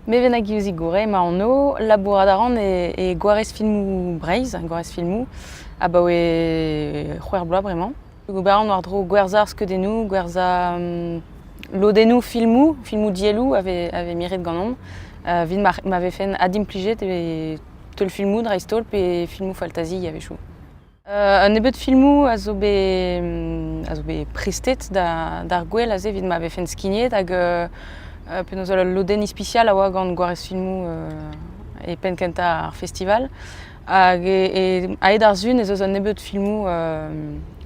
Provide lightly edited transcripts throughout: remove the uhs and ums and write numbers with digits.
Me vena giuzi gore ma anno labouradaran e gwarez filmou Breizh, gwarez filmou, a ba oe c'hwer bloaz bremañ. Gobaran war dro gwerzar skeudennoù, gwerza lodennoù filmou dielou ave miret ganon. Vid m'ave fen adim plijet e teul filmou dreistol pe filmou faltazi ave chou. Un ebet filmou a zo bet prestet d'ar gwell a ze vid m'ave fen skignet hag penaos lodenn ispicial a oa gant gwarez filmou e penkenta ar festival. Hag aet ar zun ez eus un ebet filmou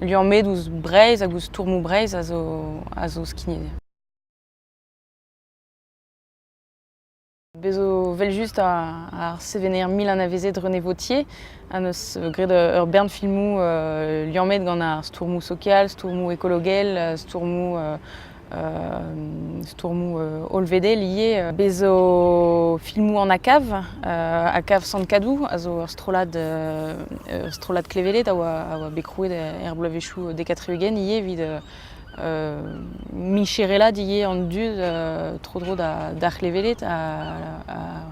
liammet ouz Breizh hag ouz tourmou Breizh a zo skignet. Bezo vel just ar sevener mil an avezet René Vauthier, an eus gret ur bern filmou liammet gant ar stourmou sokial, stourmou ekologel, stourmou olvede lié. Bezo filmou an akav Sant-Kadou, a zo ur strolad klevelet a oa bekrouet bloavechou dekatreugent lié vid micherela dié an dud tro da klevelet a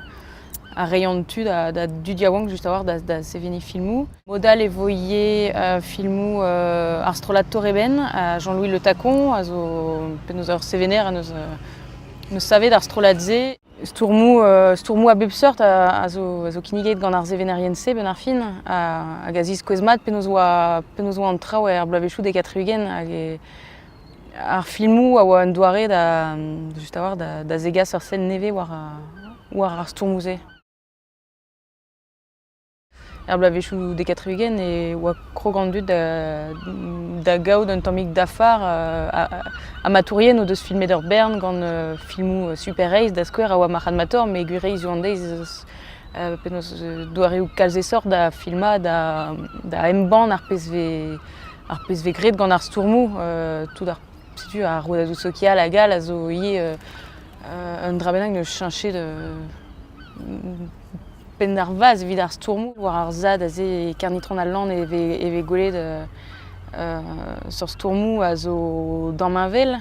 rayon tu da dud yaouank just a war da seveni filmou. Modal e voie filmou ar strolad Torreben a Jean-Louis Le Tacon, a zo penaos ur sevener a neus savet ar strolad ze. Stourmou a bep seurt a zo kiniget gant ar sevenerien se ben ar fin hag a ziz koezmat penaos oa an traoù ar bloavechou dekatreugent hag ar filmou a oa un doare just a war da zegas ur sen neve war ar stourmou ze. Ar bloavechou dekatreugent e oa krogant dud da gaout un tammig dafar amatorien o deus filmet ur bern gant filmou Super Ace da skouer a oa marc'had mator, me gureiz uandeiz penaos doareoù kalz esor da filma da emban ar pezve gret gant ar stourmou tout ar setu ar roudadou sokial a gal a zo ie un dra bennak neus cheñchet pen d'ar vaz vid ar stourmou war ar zad a ze kernitron al lan eve gwelet sur stourmou a zo dammañvel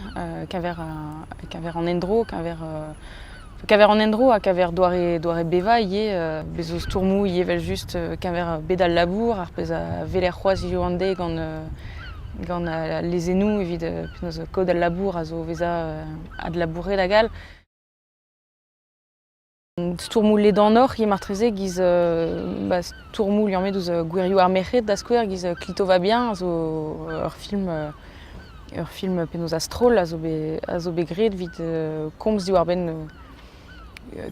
keñver an endro, keñver an endro ha keñver doare beva ie bezo stourmou ie vel just keñver bedal labour ar pez a veler c'hoaz iouande gant lezennoù evit penaos kod al labour a zo veza ad labouret da gal. Stourmou Ledan Nor ie martreze giz stourmou liammet ouz gouerioù ar merc'hed da skouer giz Klito va bien, a zo ur film penaos a stroll a zo bet gret vid komz diwar-benn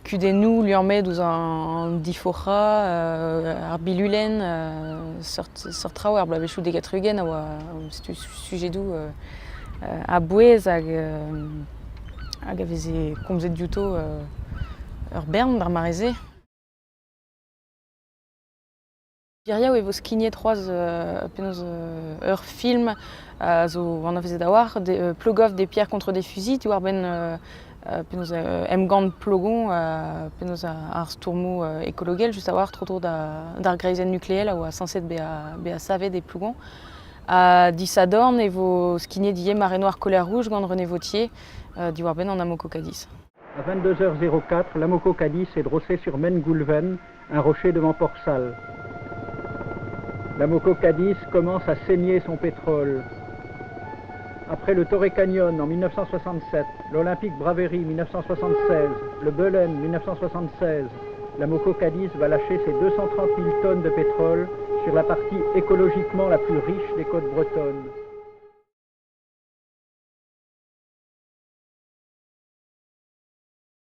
kudennoù liammet ouz an diforra, ar bilulenn, seurt traoù ar bloavechou dekatreugent a oa setu sujedou a bouez hag a veze komzet dioto ur bern d'ar mareze. Viriaou e vo skignet c'hoaz penaos ur film a zo an avezet a war Plogov des pierres contre des fusils, diwar-benn penaos emgant plogon penaos ar stourmou ekologel just a war tro d'ar greizenn nukleel a oa sanset be a savet e plogon. Disadorn e vo skignet ie Marée Noire Colère Rouge gant René Vauthier diwar-benn an Amoko Cadiz. À 22h04, l'Amoko Cadiz est drossé sur Men-Goulven, un rocher devant Port-Salle. L'Amoko Cadiz commence à saigner son pétrole. Après le Torrey Canyon en 1967, l'Olympique Bravery 1976, le Belen 1976, l'Amoko Cadiz va lâcher ses 230 000 tonnes de pétrole sur la partie écologiquement la plus riche des côtes bretonnes.